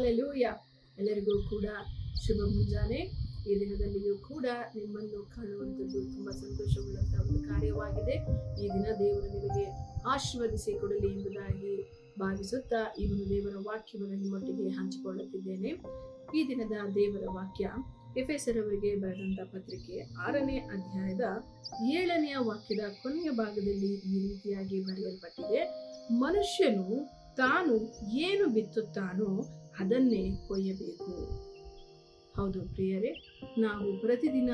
Hallelujah. ಎಲ್ಲರಿಗೂ ಕೂಡ ಶುಭ ಮುಂಜಾನೆ. ಈ ದಿನದಲ್ಲಿಯೂ ಕೂಡ ನಿಮ್ಮನ್ನು ಕಾಣುವಂಥದ್ದು ತುಂಬಾ ಸಂತೋಷವುಳ್ಳಂತಹ ಒಂದು ಕಾರ್ಯವಾಗಿದೆ. ಈ ದಿನ ದೇವರು ನಿಮಗೆ ಆಶೀರ್ವದಿಸಿ ಕೊಡಲಿ ಎಂಬುದಾಗಿ ಭಾವಿಸುತ್ತಾ ಈ ಒಂದು ದೇವರ ವಾಕ್ಯವನ್ನು ನಿಮ್ಮೊಟ್ಟಿಗೆ ಹಂಚಿಕೊಳ್ಳುತ್ತಿದ್ದೇನೆ. ಈ ದಿನದ ದೇವರ ವಾಕ್ಯ ಎಫೆಸರವರಿಗೆ ಬರೆದಂತಹ ಪತ್ರಿಕೆ 6ನೇ ಅಧ್ಯಾಯದ 7ನೇ ವಾಕ್ಯದ ಕೊನೆಯ ಭಾಗದಲ್ಲಿ ಈ ರೀತಿಯಾಗಿ ಬರೆಯಲ್ಪಟ್ಟಿದೆ. ಮನುಷ್ಯನು ತಾನು ಏನು ಬಿತ್ತುತ್ತಾನೋ ಅದನ್ನೇ ಕೊಯ್ಯಬೇಕು. ಹೌದು ಪ್ರಿಯರೇ, ನಾವು ಪ್ರತಿದಿನ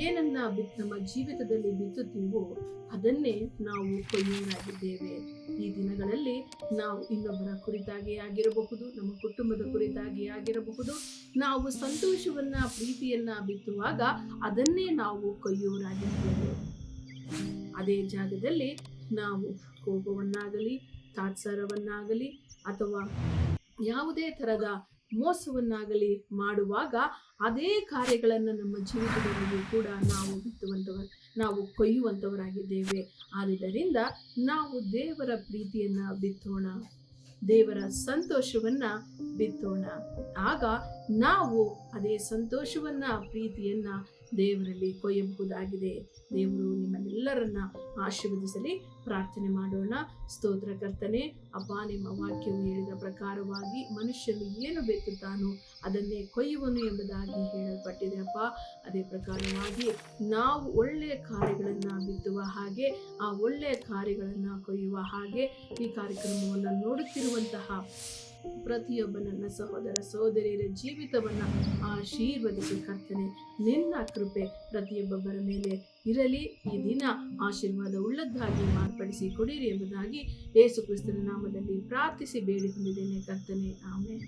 ಏನನ್ನ ನಮ್ಮ ಜೀವಿತದಲ್ಲಿ ಬಿತ್ತುತ್ತೀವೋ ಅದನ್ನೇ ನಾವು ಕೊಯ್ಯೋರಾಗಿದ್ದೇವೆ. ಈ ದಿನಗಳಲ್ಲಿ ನಾವು ಇನ್ನೊಬ್ಬರ ಕುರಿತಾಗಿ ಆಗಿರಬಹುದು, ನಮ್ಮ ಕುಟುಂಬದ ಕುರಿತಾಗಿ ಆಗಿರಬಹುದು, ನಾವು ಸಂತೋಷವನ್ನ ಪ್ರೀತಿಯನ್ನ ಬಿತ್ತುವಾಗ ಅದನ್ನೇ ನಾವು ಕೊಯ್ಯೋರಾಗಿದ್ದೇವೆ. ಅದೇ ಜಾಗದಲ್ಲಿ ನಾವು ಕೋಪವನ್ನಾಗಲಿ, ತಾತ್ಸಾರವನ್ನಾಗಲಿ ಅಥವಾ ಯಾವುದೇ ತರದ ಮೋಸವನ್ನಾಗಲಿ ಮಾಡುವಾಗ ಅದೇ ಕಾರ್ಯಗಳನ್ನು ನಮ್ಮ ಜೀವಿತದಲ್ಲಿಯೂ ಕೂಡ ನಾವು ಕೊಯ್ಯುವಂಥವರಾಗಿದ್ದೇವೆ. ಆದ್ದರಿಂದ ನಾವು ದೇವರ ಪ್ರೀತಿಯನ್ನ ಬಿತ್ತೋಣ, ದೇವರ ಸಂತೋಷವನ್ನ ಬಿತ್ತೋಣ. ಆಗ ನಾವು ಅದೇ ಸಂತೋಷವನ್ನ ಪ್ರೀತಿಯನ್ನ ದೇವರಲ್ಲಿ ಕೊಯ್ಯಬಹುದಾಗಿದೆ. ದೇವರು ನಿಮ್ಮನ್ನೆಲ್ಲರನ್ನ ಆಶೀರ್ವದಿಸಲಿ. ಪ್ರಾರ್ಥನೆ ಮಾಡೋಣ. ಸ್ತೋತ್ರ ಕರ್ತನೆ, ಅಪ್ಪ, ನಿಮ್ಮ ವಾಕ್ಯವು ಹೇಳಿದ ಪ್ರಕಾರವಾಗಿ ಮನುಷ್ಯನು ಏನು ಬಿತ್ತುತ್ತಾನೋ ಅದನ್ನೇ ಕೊಯ್ಯುವನು ಎಂಬುದಾಗಿ ಹೇಳಲ್ಪಟ್ಟಿದೆ. ಅಪ್ಪ, ಅದೇ ಪ್ರಕಾರವಾಗಿ ನಾವು ಒಳ್ಳೆಯ ಕಾರ್ಯಗಳನ್ನ ಬಿತ್ತುವ ಹಾಗೆ, ಆ ಒಳ್ಳೆಯ ಕಾರ್ಯಗಳನ್ನ ಕೊಯ್ಯುವ ಹಾಗೆ ಈ ಕಾರ್ಯಕ್ರಮವನ್ನು ನೋಡುತ್ತಿರುವಂತಹ ಪ್ರತಿಯೊಬ್ಬ ನನ್ನ ಸಹೋದರ ಸಹೋದರಿಯರ ಜೀವಿತವನ್ನ ಆಶೀರ್ವದಿಸಿ ಕರ್ತನೆ, ನಿನ್ನ ಕೃಪೆ ಪ್ರತಿಯೊಬ್ಬೊಬ್ಬರ ಮೇಲೆ ಇರಲಿ. ಈ ದಿನ ಆಶೀರ್ವಾದ ಉಳ್ಳದ್ದಾಗಿ ಮಾರ್ಪಡಿಸಿ ಕೊಡಿರಿ ಎಂಬುದಾಗಿ ಯೇಸು ಕ್ರಿಸ್ತನ ನಾಮದಲ್ಲಿ ಪ್ರಾರ್ಥಿಸಿ ಬೇಡಿ ಹೊಂದಿದ್ದೇನೆ ಕರ್ತನೆ, ಆಮೆನ್.